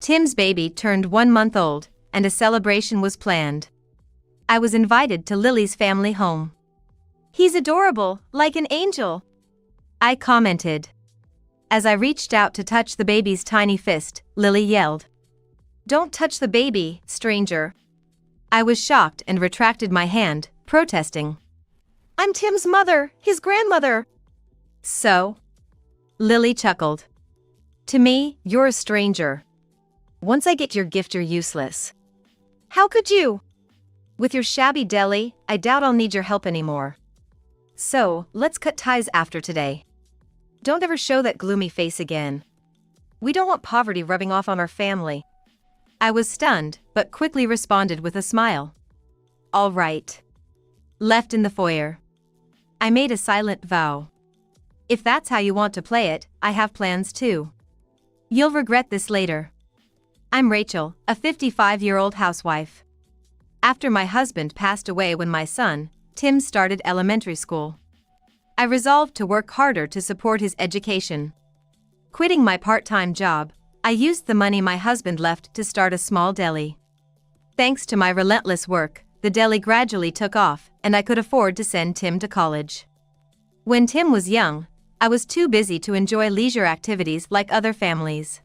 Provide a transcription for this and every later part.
Tim's baby turned 1 month old, and a celebration was planned. I was invited to Lily's family home. "He's adorable, like an angel," I commented. As I reached out to touch the baby's tiny fist, Lily yelled, "Don't touch the baby, stranger." I was shocked and retracted my hand, protesting. "I'm Tim's mother, his grandmother." "So?" Lily chuckled. "To me, you're a stranger. Once I get your gift, you're useless." "How could you? With your shabby deli, I doubt I'll need your help anymore. So, let's cut ties after today. Don't ever show that gloomy face again. We don't want poverty rubbing off on our family." I was stunned, but quickly responded with a smile. "All right." Left in the foyer. I made a silent vow. If that's how you want to play it, I have plans too. You'll regret this later. I'm Rachel, a 55-year-old housewife. After my husband passed away when my son, Tim, started elementary school, I resolved to work harder to support his education. Quitting my part-time job, I used the money my husband left to start a small deli. Thanks to my relentless work, the deli gradually took off, and I could afford to send Tim to college. When Tim was young, I was too busy to enjoy leisure activities like other families.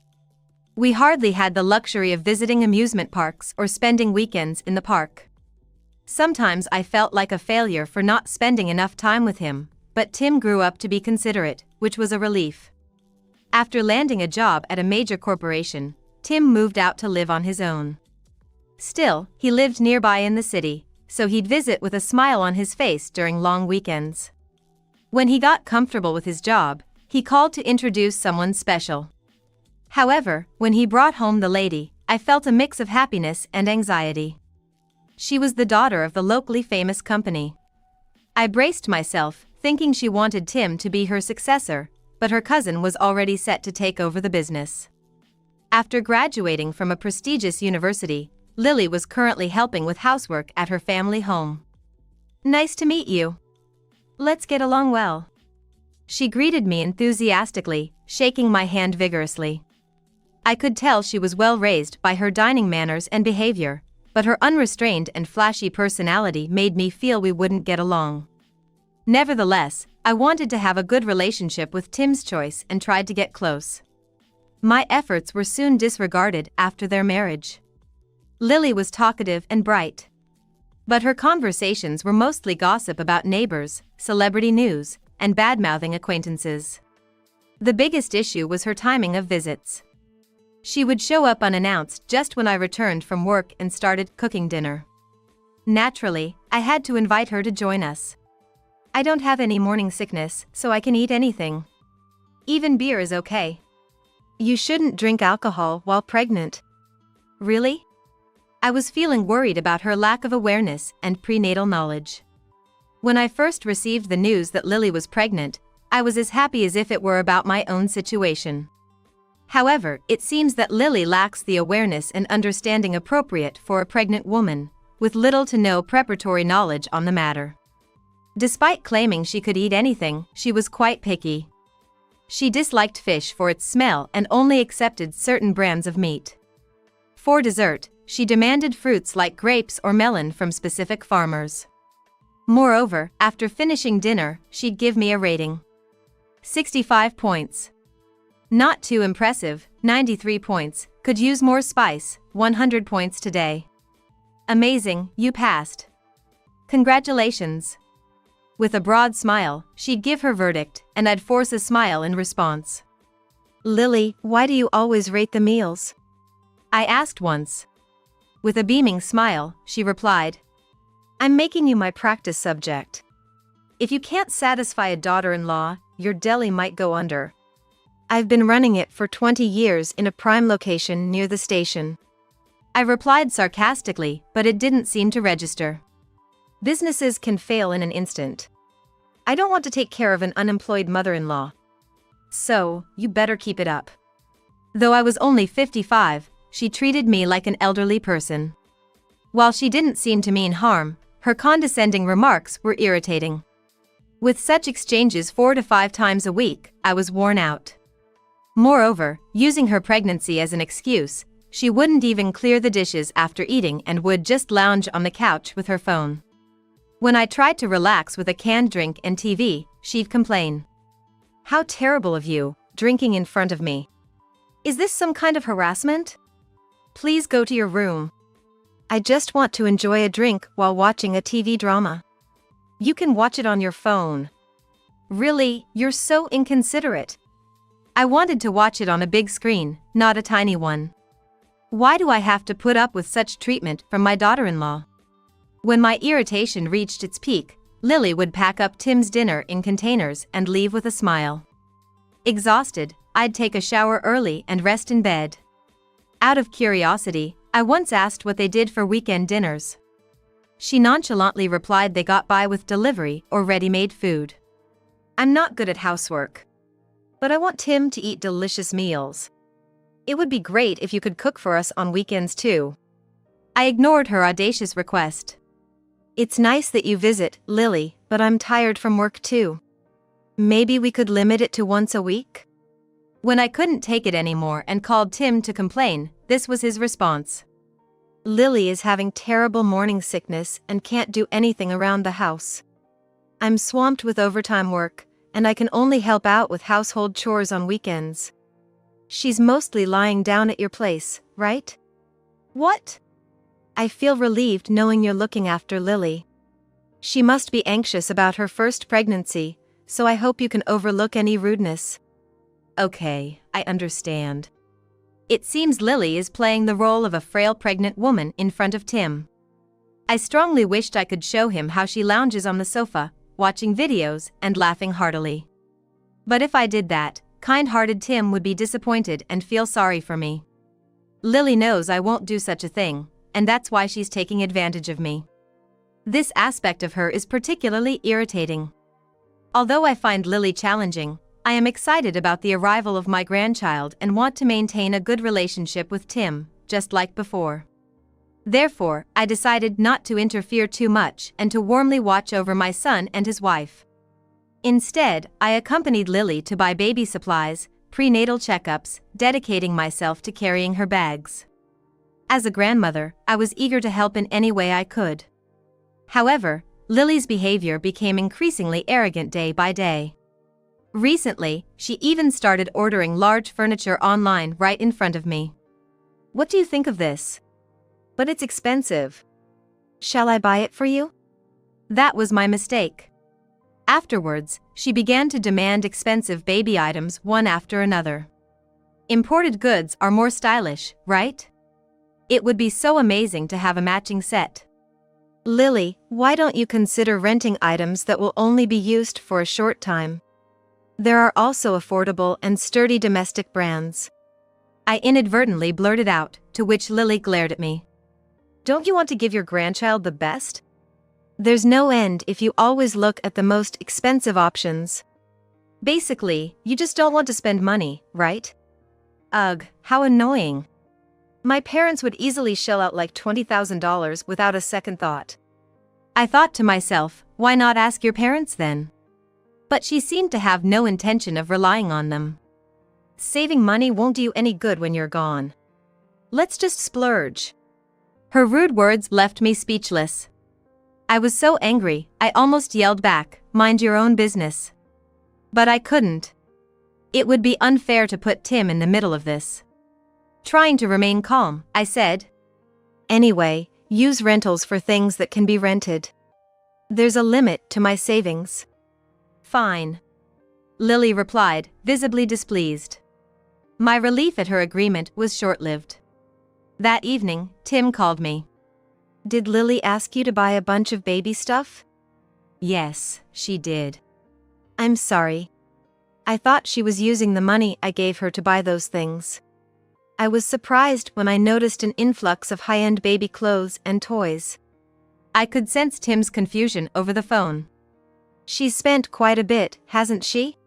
We hardly had the luxury of visiting amusement parks or spending weekends in the park. Sometimes I felt like a failure for not spending enough time with him, but Tim grew up to be considerate, which was a relief. After landing a job at a major corporation, Tim moved out to live on his own. Still, he lived nearby in the city, so he'd visit with a smile on his face during long weekends. When he got comfortable with his job, he called to introduce someone special. However, when he brought home the lady, I felt a mix of happiness and anxiety. She was the daughter of the locally famous company. I braced myself, thinking she wanted Tim to be her successor, but her cousin was already set to take over the business. After graduating from a prestigious university, Lily was currently helping with housework at her family home. "Nice to meet you. Let's get along well." She greeted me enthusiastically, shaking my hand vigorously. I could tell she was well raised by her dining manners and behavior, but her unrestrained and flashy personality made me feel we wouldn't get along. Nevertheless, I wanted to have a good relationship with Tim's choice and tried to get close. My efforts were soon disregarded after their marriage. Lily was talkative and bright, but her conversations were mostly gossip about neighbors, celebrity news, and bad-mouthing acquaintances. The biggest issue was her timing of visits. She would show up unannounced just when I returned from work and started cooking dinner. Naturally, I had to invite her to join us. I don't have any morning sickness, so I can eat anything. Even beer is okay. You shouldn't drink alcohol while pregnant. Really? I was feeling worried about her lack of awareness and prenatal knowledge. When I first received the news that Lily was pregnant, I was as happy as if it were about my own situation. However, it seems that Lily lacks the awareness and understanding appropriate for a pregnant woman, with little to no preparatory knowledge on the matter. Despite claiming she could eat anything, she was quite picky. She disliked fish for its smell and only accepted certain brands of meat. For dessert, she demanded fruits like grapes or melon from specific farmers. Moreover, after finishing dinner, she'd give me a rating. 65 points. Not too impressive, 93 points, could use more spice, 100 points today. Amazing, you passed. Congratulations. With a broad smile, she'd give her verdict, and I'd force a smile in response. "Lily, why do you always rate the meals?" I asked once. With a beaming smile, she replied, "I'm making you my practice subject. If you can't satisfy a daughter-in-law, your deli might go under. I've been running it for 20 years in a prime location near the station." I replied sarcastically, but it didn't seem to register. Businesses can fail in an instant. I don't want to take care of an unemployed mother-in-law. So, you better keep it up. Though I was only 55, she treated me like an elderly person. While she didn't seem to mean harm, her condescending remarks were irritating. With such exchanges 4 to 5 times a week, I was worn out. Moreover, using her pregnancy as an excuse, she wouldn't even clear the dishes after eating and would just lounge on the couch with her phone. When I tried to relax with a canned drink and TV, she'd complain. "How terrible of you, drinking in front of me. Is this some kind of harassment? Please go to your room. I just want to enjoy a drink while watching a TV drama. You can watch it on your phone. Really, you're so inconsiderate. I wanted to watch it on a big screen, not a tiny one. Why do I have to put up with such treatment from my daughter-in-law?" When my irritation reached its peak, Lily would pack up Tim's dinner in containers and leave with a smile. Exhausted, I'd take a shower early and rest in bed. Out of curiosity, I once asked what they did for weekend dinners. She nonchalantly replied they got by with delivery or ready-made food. I'm not good at housework. But I want Tim to eat delicious meals. It would be great if you could cook for us on weekends too. I ignored her audacious request. It's nice that you visit, Lily, but I'm tired from work too. Maybe we could limit it to once a week? When I couldn't take it anymore and called Tim to complain, this was his response. Lily is having terrible morning sickness and can't do anything around the house. I'm swamped with overtime work, and I can only help out with household chores on weekends. She's mostly lying down at your place, right? What? I feel relieved knowing you're looking after Lily. She must be anxious about her first pregnancy, so I hope you can overlook any rudeness. Okay, I understand. It seems Lily is playing the role of a frail pregnant woman in front of Tim. I strongly wished I could show him how she lounges on the sofa, watching videos and laughing heartily. But if I did that, kind-hearted Tim would be disappointed and feel sorry for me. Lily knows I won't do such a thing, and that's why she's taking advantage of me. This aspect of her is particularly irritating. Although I find Lily challenging, I am excited about the arrival of my grandchild and want to maintain a good relationship with Tim, just like before. Therefore, I decided not to interfere too much and to warmly watch over my son and his wife. Instead, I accompanied Lily to buy baby supplies, prenatal checkups, dedicating myself to carrying her bags. As a grandmother, I was eager to help in any way I could. However, Lily's behavior became increasingly arrogant day by day. Recently, she even started ordering large furniture online right in front of me. What do you think of this? But it's expensive. Shall I buy it for you? That was my mistake. Afterwards, she began to demand expensive baby items one after another. Imported goods are more stylish, right? It would be so amazing to have a matching set. Lily, why don't you consider renting items that will only be used for a short time? There are also affordable and sturdy domestic brands. I inadvertently blurted out, to which Lily glared at me. Don't you want to give your grandchild the best? There's no end if you always look at the most expensive options. Basically, you just don't want to spend money, right? Ugh, how annoying. My parents would easily shell out like $20,000 without a second thought. I thought to myself, why not ask your parents then? But she seemed to have no intention of relying on them. Saving money won't do you any good when you're gone. Let's just splurge. Her rude words left me speechless. I was so angry, I almost yelled back, mind your own business. But I couldn't. It would be unfair to put Tim in the middle of this. Trying to remain calm, I said. Anyway, use rentals for things that can be rented. There's a limit to my savings. Fine. Lily replied, visibly displeased. My relief at her agreement was short-lived. That evening, Tim called me. Did Lily ask you to buy a bunch of baby stuff? Yes, she did. I'm sorry. I thought she was using the money I gave her to buy those things. I was surprised when I noticed an influx of high-end baby clothes and toys. I could sense Tim's confusion over the phone. She's spent quite a bit, hasn't she?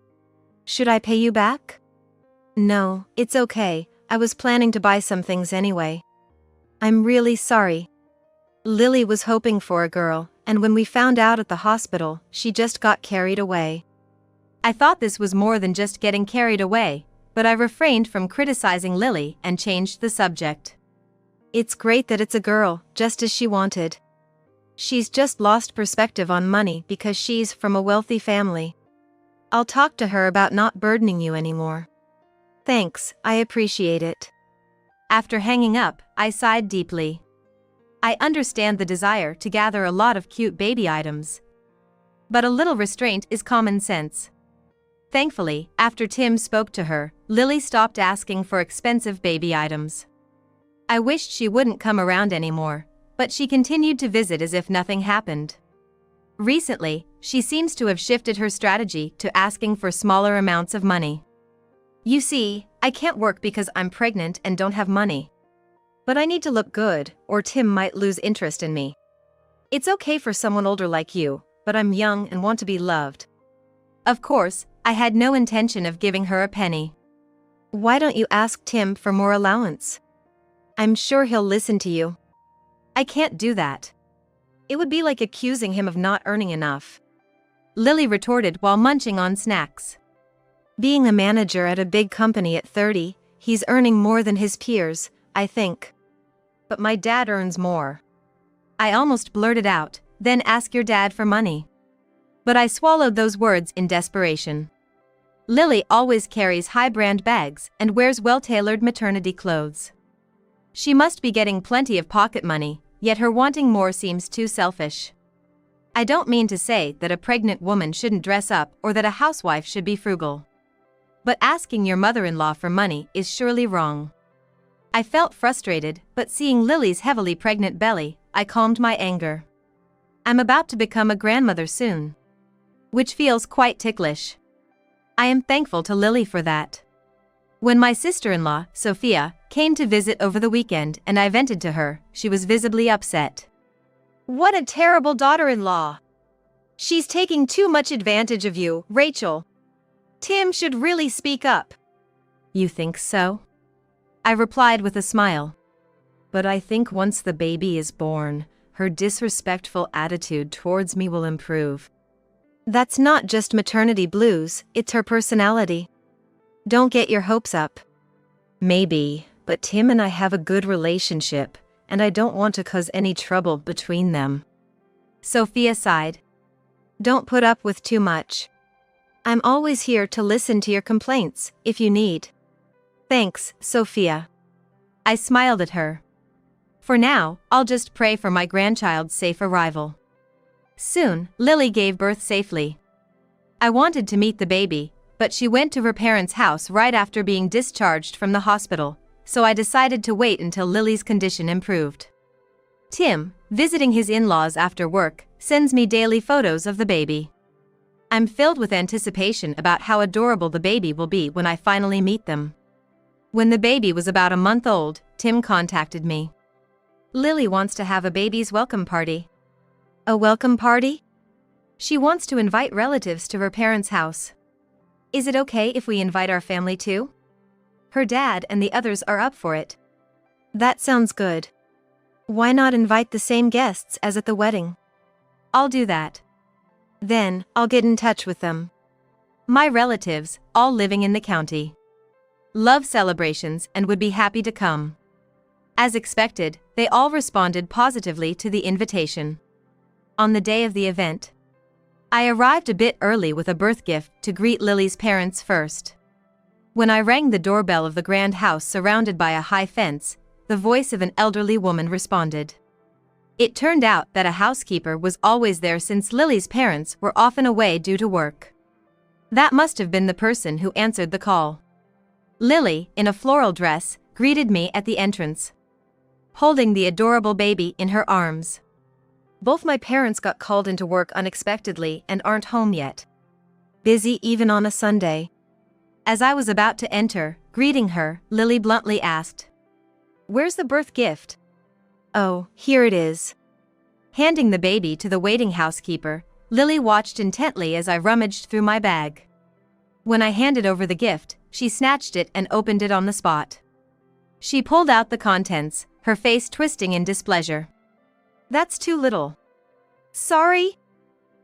Should I pay you back? No, it's okay, I was planning to buy some things anyway. I'm really sorry. Lily was hoping for a girl, and when we found out at the hospital, she just got carried away. I thought this was more than just getting carried away, but I refrained from criticizing Lily and changed the subject. It's great that it's a girl, just as she wanted. She's just lost perspective on money because she's from a wealthy family. I'll talk to her about not burdening you anymore. Thanks, I appreciate it. After hanging up, I sighed deeply. I understand the desire to gather a lot of cute baby items. But a little restraint is common sense. Thankfully, after Tim spoke to her, Lily stopped asking for expensive baby items. I wished she wouldn't come around anymore, but she continued to visit as if nothing happened. Recently, she seems to have shifted her strategy to asking for smaller amounts of money. You see, I can't work because I'm pregnant and don't have money. But I need to look good, or Tim might lose interest in me. It's okay for someone older like you, but I'm young and want to be loved. Of course, I had no intention of giving her a penny. Why don't you ask Tim for more allowance? I'm sure he'll listen to you. I can't do that. It would be like accusing him of not earning enough. Lily retorted while munching on snacks. Being a manager at a big company at 30, he's earning more than his peers, I think. But my dad earns more. I almost blurted out, then ask your dad for money. But I swallowed those words in desperation. Lily always carries high-brand bags and wears well-tailored maternity clothes. She must be getting plenty of pocket money, yet her wanting more seems too selfish. I don't mean to say that a pregnant woman shouldn't dress up or that a housewife should be frugal. But asking your mother-in-law for money is surely wrong. I felt frustrated, but seeing Lily's heavily pregnant belly, I calmed my anger. I'm about to become a grandmother soon. Which feels quite ticklish. I am thankful to Lily for that. When my sister-in-law, Sophia, came to visit over the weekend and I vented to her, she was visibly upset. What a terrible daughter-in-law! She's taking too much advantage of you, Rachel. Tim should really speak up. You think so? I replied with a smile. But I think once the baby is born, her disrespectful attitude towards me will improve. That's not just maternity blues, it's her personality. Don't get your hopes up. Maybe, but Tim and I have a good relationship, and I don't want to cause any trouble between them. Sophia sighed. Don't put up with too much. I'm always here to listen to your complaints, if you need. Thanks, Sophia. I smiled at her. For now, I'll just pray for my grandchild's safe arrival. Soon, Lily gave birth safely. I wanted to meet the baby, but she went to her parents' house right after being discharged from the hospital, so I decided to wait until Lily's condition improved. Tim, visiting his in-laws after work, sends me daily photos of the baby. I'm filled with anticipation about how adorable the baby will be when I finally meet them. When the baby was about a month old, Tim contacted me. Lily wants to have a baby's welcome party. A welcome party? She wants to invite relatives to her parents' house. Is it okay if we invite our family too? Her dad and the others are up for it. That sounds good. Why not invite the same guests as at the wedding? I'll do that. Then, I'll get in touch with them. My relatives, all living in the county. Love celebrations and would be happy to come. As expected, they all responded positively to the invitation. On the day of the event, I arrived a bit early with a birth gift to greet Lily's parents first. When I rang the doorbell of the grand house surrounded by a high fence, the voice of an elderly woman responded. It turned out that a housekeeper was always there since Lily's parents were often away due to work. That must have been the person who answered the call. Lily, in a floral dress, greeted me at the entrance, holding the adorable baby in her arms. Both my parents got called into work unexpectedly and aren't home yet. Busy even on a Sunday. As I was about to enter, greeting her, Lily bluntly asked, "Where's the birth gift?" "Oh, here it is." Handing the baby to the waiting housekeeper, Lily watched intently as I rummaged through my bag. When I handed over the gift, she snatched it and opened it on the spot. She pulled out the contents, her face twisting in displeasure. "That's too little." "Sorry?"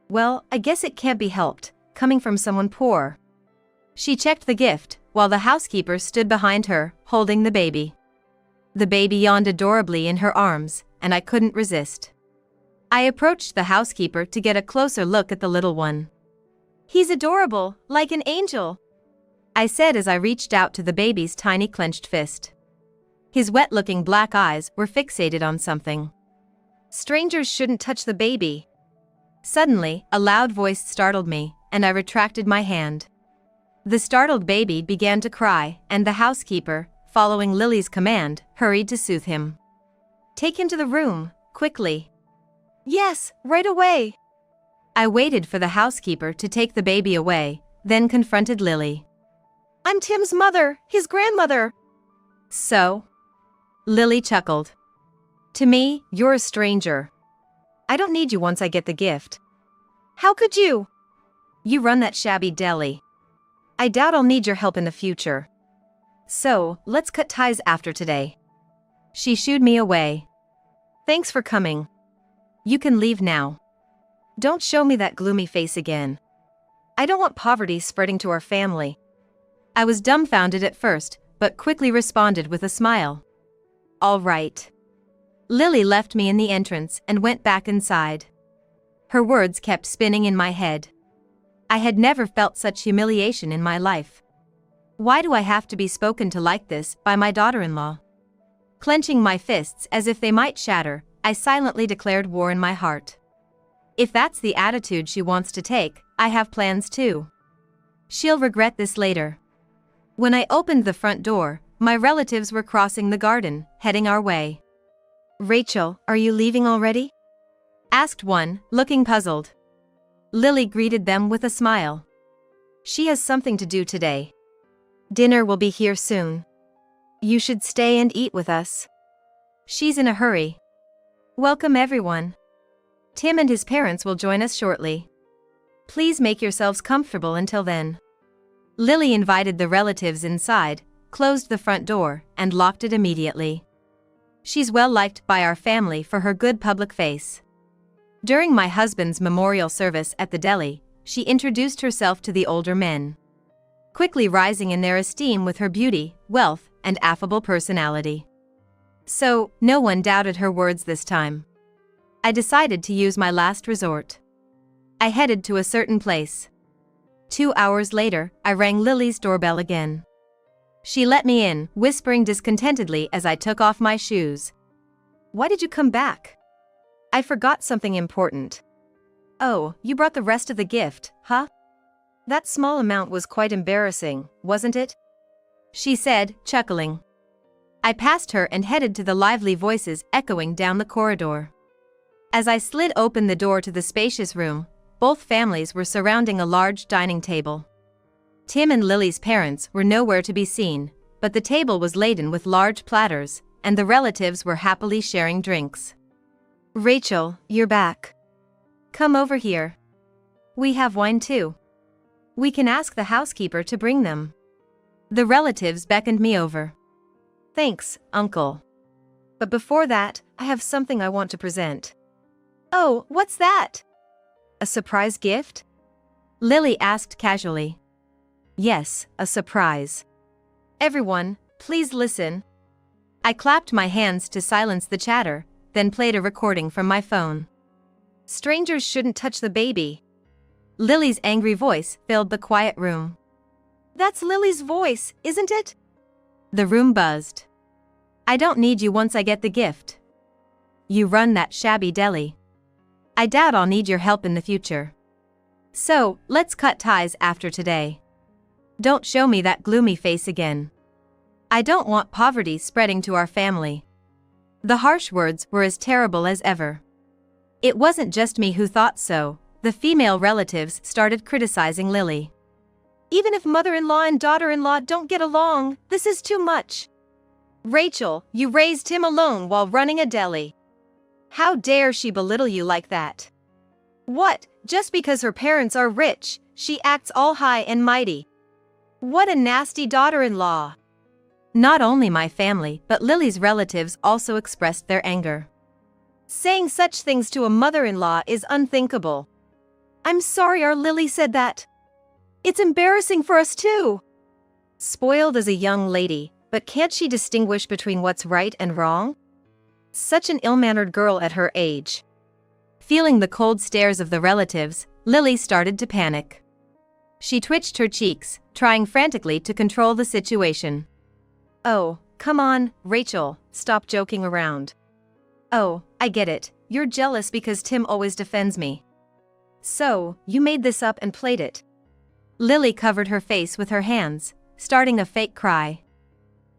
"Well, I guess it can't be helped, coming from someone poor." She checked the gift, while the housekeeper stood behind her, holding the baby. The baby yawned adorably in her arms, and I couldn't resist. I approached the housekeeper to get a closer look at the little one. "He's adorable, like an angel," I said as I reached out to the baby's tiny clenched fist. His wet-looking black eyes were fixated on something. "Strangers shouldn't touch the baby." Suddenly, a loud voice startled me, and I retracted my hand. The startled baby began to cry, and the housekeeper, following Lily's command, hurried to soothe him. "Take him to the room, quickly." "Yes, right away." I waited for the housekeeper to take the baby away, then confronted Lily. "I'm Tim's mother, his grandmother." "So?" Lily chuckled. "To me, you're a stranger. I don't need you once I get the gift." "How could you?" "You run that shabby deli. I doubt I'll need your help in the future. So, let's cut ties after today." She shooed me away. "Thanks for coming. You can leave now. Don't show me that gloomy face again. I don't want poverty spreading to our family." I was dumbfounded at first, but quickly responded with a smile. "All right." Lily left me in the entrance and went back inside. Her words kept spinning in my head. I had never felt such humiliation in my life. Why do I have to be spoken to like this by my daughter-in-law? Clenching my fists as if they might shatter, I silently declared war in my heart. If that's the attitude she wants to take, I have plans too. She'll regret this later. When I opened the front door, my relatives were crossing the garden, heading our way. "Rachel, are you leaving already?" asked one, looking puzzled. Lily greeted them with a smile. "She has something to do today. Dinner will be here soon. You should stay and eat with us. She's in a hurry." "Welcome everyone. Tim and his parents will join us shortly. Please make yourselves comfortable until then." Lily invited the relatives inside, closed the front door, and locked it immediately. She's well liked by our family for her good public face. During my husband's memorial service at the deli, she introduced herself to the older men, quickly rising in their esteem with her beauty, wealth, and affable personality. So, no one doubted her words this time. I decided to use my last resort. I headed to a certain place. 2 hours later, I rang Lily's doorbell again. She let me in, whispering discontentedly as I took off my shoes. "Why did you come back?" "I forgot something important." "Oh, you brought the rest of the gift, huh? That small amount was quite embarrassing, wasn't it?" she said, chuckling. I passed her and headed to the lively voices echoing down the corridor. As I slid open the door to the spacious room, both families were surrounding a large dining table. Tim and Lily's parents were nowhere to be seen, but the table was laden with large platters, and the relatives were happily sharing drinks. "Rachel, you're back. Come over here. We have wine too. We can ask the housekeeper to bring them." The relatives beckoned me over. "Thanks, Uncle. But before that, I have something I want to present." "Oh, what's that?" "A surprise gift?" Lily asked casually. "Yes, a surprise. Everyone, please listen." I clapped my hands to silence the chatter, then played a recording from my phone. "Strangers shouldn't touch the baby." Lily's angry voice filled the quiet room. "That's Lily's voice, isn't it?" The room buzzed. "I don't need you once I get the gift. You run that shabby deli. I doubt I'll need your help in the future. So, let's cut ties after today. Don't show me that gloomy face again. I don't want poverty spreading to our family." The harsh words were as terrible as ever. It wasn't just me who thought so, the female relatives started criticizing Lily. "Even if mother-in-law and daughter-in-law don't get along, this is too much. Rachel, you raised him alone while running a deli. How dare she belittle you like that? What, just because her parents are rich, she acts all high and mighty? What a nasty daughter-in-law." Not only my family but Lily's relatives also expressed their anger. "Saying such things to a mother-in-law is unthinkable. I'm sorry our Lily said that. It's embarrassing for us too." Spoiled as a young lady, But can't she distinguish between what's right and wrong? Such an ill-mannered girl at her age. Feeling the cold stares of the relatives, Lily started to panic. She twitched her cheeks, trying frantically to control the situation. "Oh, come on, Rachel, stop joking around. Oh, I get it, you're jealous because Tim always defends me. So, you made this up and played it." Lily covered her face with her hands, starting a fake cry.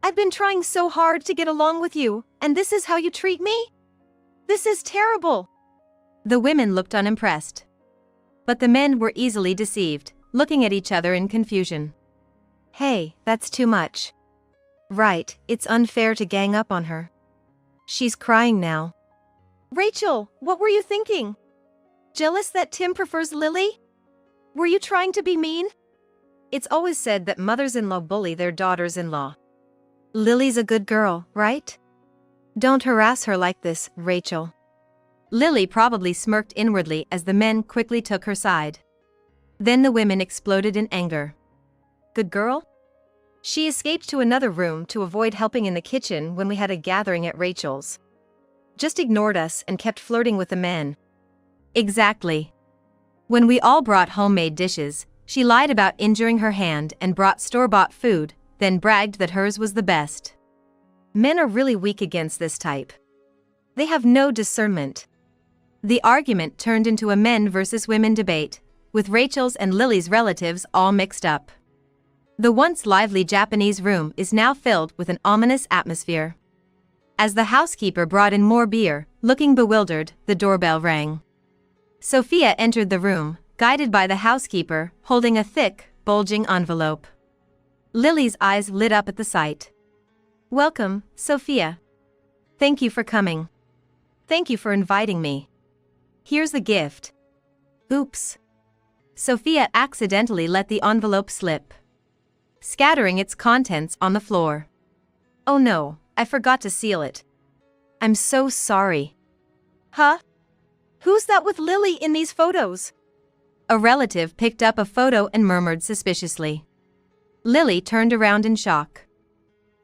"I've been trying so hard to get along with you, and this is how you treat me? This is terrible." The women looked unimpressed. But the men were easily deceived, looking at each other in confusion. "Hey, that's too much. Right, it's unfair to gang up on her. She's crying now." "Rachel, what were you thinking? Jealous that Tim prefers Lily? Were you trying to be mean?" "It's always said that mothers-in-law bully their daughters-in-law. Lily's a good girl, right? Don't harass her like this, Rachel." Lily probably smirked inwardly as the men quickly took her side. Then the women exploded in anger. "Good girl? She escaped to another room to avoid helping in the kitchen when we had a gathering at Rachel's. Just ignored us and kept flirting with the men." "Exactly. When we all brought homemade dishes, she lied about injuring her hand and brought store-bought food, then bragged that hers was the best." Men are really weak against this type. They have no discernment. The argument turned into a men versus women debate, with Rachel's and Lily's relatives all mixed up. The once lively Japanese room is now filled with an ominous atmosphere. As the housekeeper brought in more beer, looking bewildered, the doorbell rang. Sophia entered the room, guided by the housekeeper, holding a thick, bulging envelope. Lily's eyes lit up at the sight. "Welcome, Sophia. Thank you for coming. Thank you for inviting me. Here's the gift." Oops. Sophia accidentally let the envelope slip, scattering its contents on the floor. "Oh no, I forgot to seal it. I'm so sorry." "Huh? Who's that with Lily in these photos?" A relative picked up a photo and murmured suspiciously. Lily turned around in shock.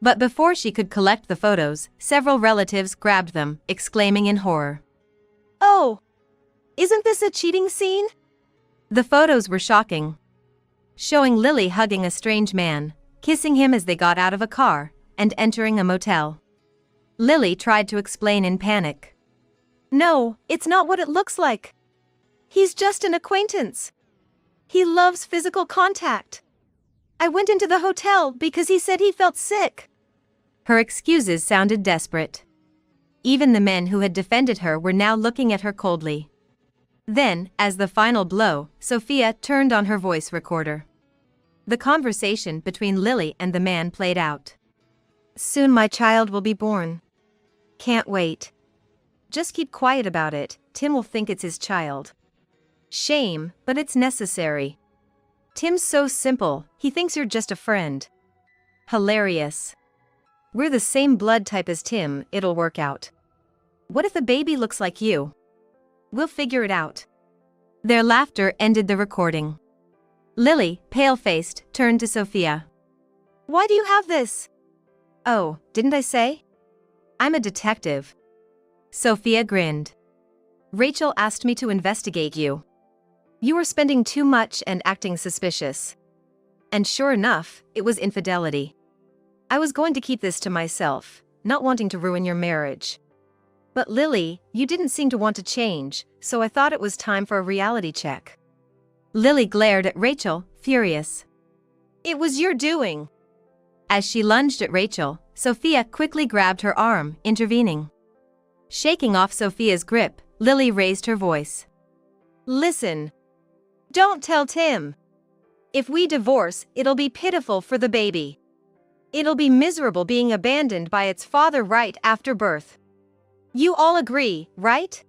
But before she could collect the photos, several relatives grabbed them, exclaiming in horror. "Oh! Isn't this a cheating scene?" The photos were shocking, showing Lily hugging a strange man, kissing him as they got out of a car, and entering a motel. Lily tried to explain in panic. "No, it's not what it looks like. He's just an acquaintance. He loves physical contact. I went into the hotel because he said he felt sick." Her excuses sounded desperate. Even the men who had defended her were now looking at her coldly. Then, as the final blow, Sophia turned on her voice recorder. The conversation between Lily and the man played out. "Soon my child will be born. Can't wait. Just keep quiet about it, Tim will think it's his child. Shame, but it's necessary. Tim's so simple, he thinks you're just a friend. Hilarious. We're the same blood type as Tim, it'll work out. What if the baby looks like you? We'll figure it out." Their laughter ended the recording. Lily, pale-faced, turned to Sophia. "Why do you have this?" "Oh, didn't I say? I'm a detective." Sophia grinned. "Rachel asked me to investigate you. You were spending too much and acting suspicious. And sure enough, it was infidelity. I was going to keep this to myself, not wanting to ruin your marriage. But Lily, you didn't seem to want to change, so I thought it was time for a reality check." Lily glared at Rachel, furious. "It was your doing." As she lunged at Rachel, Sophia quickly grabbed her arm, intervening. Shaking off Sophia's grip, Lily raised her voice. "Listen. Don't tell Tim. If we divorce, it'll be pitiful for the baby. It'll be miserable being abandoned by its father right after birth. You all agree, right?"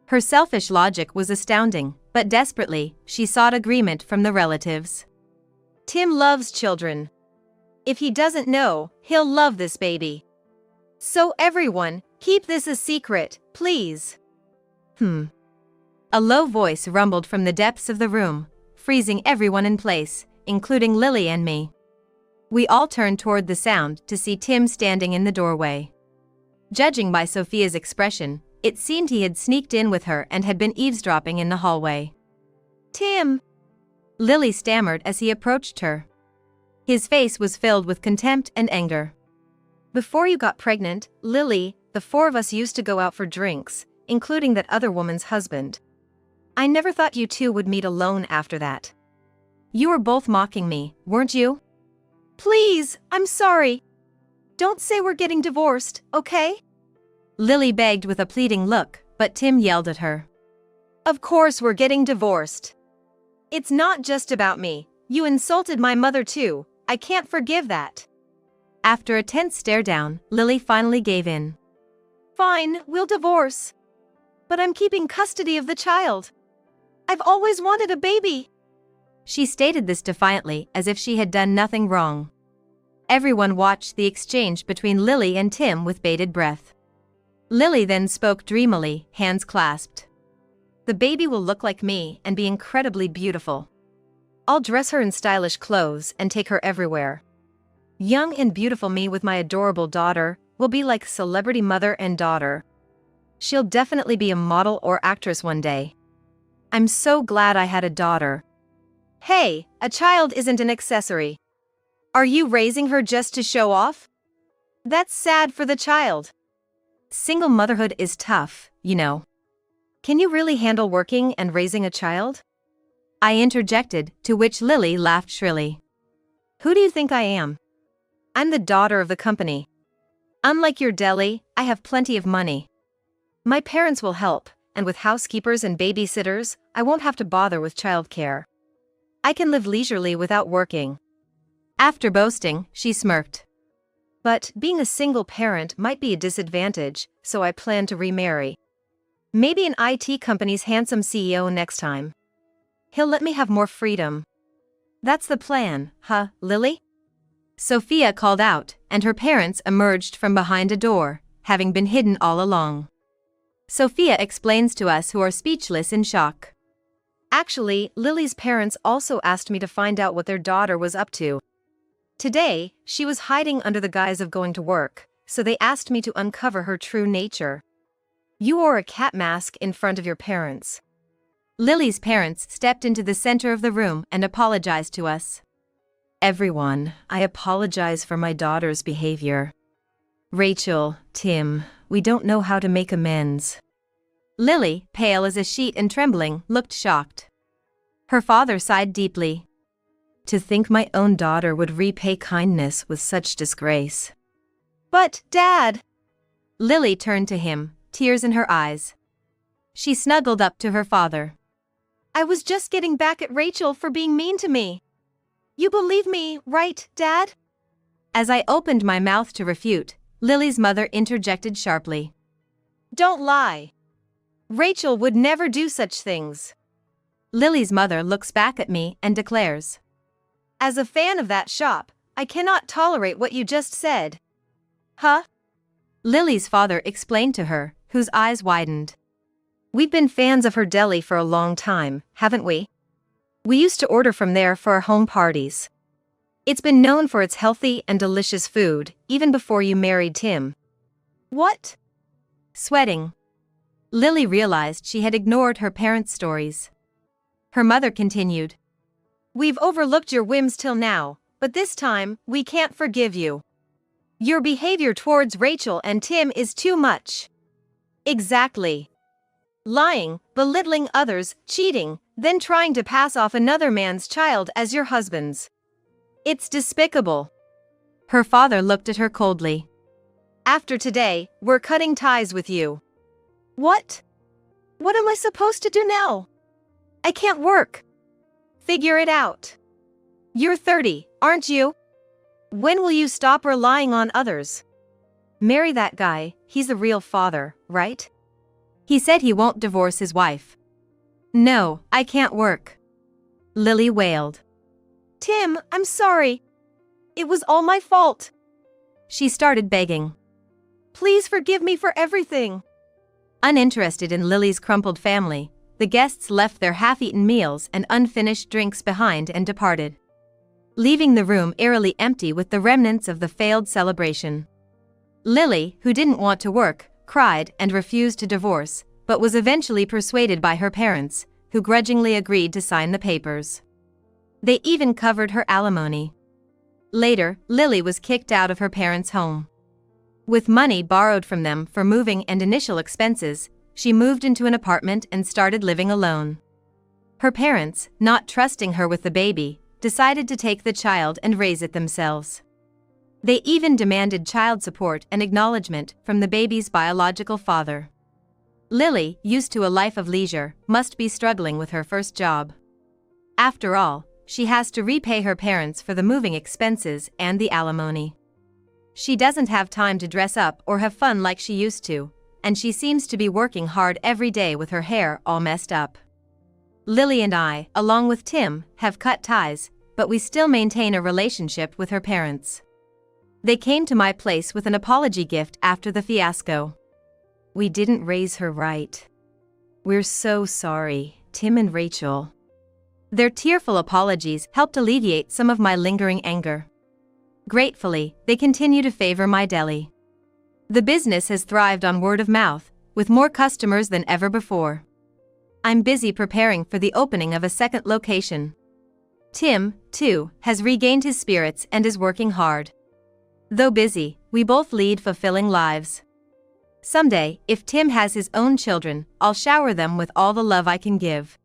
Her selfish logic was astounding, but desperately, she sought agreement from the relatives. "Tim loves children. If he doesn't know, he'll love this baby. So everyone, keep this a secret, please." A low voice rumbled from the depths of the room, freezing everyone in place, including Lily and me. We all turned toward the sound to see Tim standing in the doorway. Judging by Sophia's expression, it seemed he had sneaked in with her and had been eavesdropping in the hallway. "Tim," Lily stammered as he approached her. His face was filled with contempt and anger. "Before you got pregnant, Lily, the four of us used to go out for drinks, including that other woman's husband. I never thought you two would meet alone after that. You were both mocking me, weren't you?" "Please, I'm sorry. Don't say we're getting divorced, okay?" Lily begged with a pleading look, but Tim yelled at her. "Of course we're getting divorced. It's not just about me. You insulted my mother too. I can't forgive that." After a tense stare down, Lily finally gave in. "Fine, we'll divorce. But I'm keeping custody of the child. I've always wanted a baby." She stated this defiantly, as if she had done nothing wrong. Everyone watched the exchange between Lily and Tim with bated breath. Lily then spoke dreamily, hands clasped. "The baby will look like me and be incredibly beautiful. I'll dress her in stylish clothes and take her everywhere. Young and beautiful me with my adorable daughter will be like celebrity mother and daughter. She'll definitely be a model or actress one day. I'm so glad I had a daughter." Hey, a child isn't an accessory. Are you raising her just to show off? That's sad for the child. Single motherhood is tough, you know. Can you really handle working and raising a child? I interjected, to which Lily laughed shrilly. Who do you think I am? I'm the daughter of the company. Unlike your deli, I have plenty of money. My parents will help, and with housekeepers and babysitters, I won't have to bother with childcare. I can live leisurely without working. After boasting, she smirked. But being a single parent might be a disadvantage, so I plan to remarry. Maybe an IT company's handsome CEO next time. He'll let me have more freedom. That's the plan, huh, Lily? Sophia called out, and her parents emerged from behind a door, having been hidden all along. Sophia explains to us who are speechless in shock. Actually, Lily's parents also asked me to find out what their daughter was up to. Today, she was hiding under the guise of going to work, so they asked me to uncover her true nature. You wore a cat mask in front of your parents. Lily's parents stepped into the center of the room and apologized to us. Everyone, I apologize for my daughter's behavior. Rachel, Tim, we don't know how to make amends. Lily, pale as a sheet and trembling, looked shocked. Her father sighed deeply. To think my own daughter would repay kindness with such disgrace. But, Dad! Lily turned to him, tears in her eyes. She snuggled up to her father. I was just getting back at Rachel for being mean to me. You believe me, right, Dad? As I opened my mouth to refute, Lily's mother interjected sharply. Don't lie. Rachel would never do such things. Lily's mother looks back at me and declares. As a fan of that shop, I cannot tolerate what you just said. Huh? Lily's father explained to her, whose eyes widened. We've been fans of her deli for a long time, haven't we? We used to order from there for our home parties. It's been known for its healthy and delicious food, even before you married Tim. What? Sweating. Lily realized she had ignored her parents' stories. Her mother continued. We've overlooked your whims till now, but this time, we can't forgive you. Your behavior towards Rachel and Tim is too much. Exactly. Lying, belittling others, cheating, then trying to pass off another man's child as your husband's. It's despicable. Her father looked at her coldly. After today, we're cutting ties with you. What? What am I supposed to do now? I can't work. Figure it out. You're 30, aren't you? When will you stop relying on others? Marry that guy, he's the real father, right? He said he won't divorce his wife. No, I can't work. Lily wailed. Tim, I'm sorry. It was all my fault. She started begging. Please forgive me for everything. Uninterested in Lily's crumpled family, the guests left their half-eaten meals and unfinished drinks behind and departed. leaving the room eerily empty with the remnants of the failed celebration. Lily, who didn't want to work, cried and refused to divorce, but was eventually persuaded by her parents, who grudgingly agreed to sign the papers. They even covered her alimony. Later, Lily was kicked out of her parents' home. With money borrowed from them for moving and initial expenses, she moved into an apartment and started living alone. Her parents, not trusting her with the baby, decided to take the child and raise it themselves. They even demanded child support and acknowledgement from the baby's biological father. Lily, used to a life of leisure, must be struggling with her first job. After all, she has to repay her parents for the moving expenses and the alimony. She doesn't have time to dress up or have fun like she used to, and she seems to be working hard every day with her hair all messed up. Lily and I, along with Tim, have cut ties, but we still maintain a relationship with her parents. They came to my place with an apology gift after the fiasco. "We didn't raise her right. We're so sorry, Tim and Rachel." Their tearful apologies helped alleviate some of my lingering anger. Gratefully, they continue to favor my deli. The business has thrived on word of mouth, with more customers than ever before. I'm busy preparing for the opening of a second location. Tim, too, has regained his spirits and is working hard. Though busy, we both lead fulfilling lives. Someday, if Tim has his own children, I'll shower them with all the love I can give.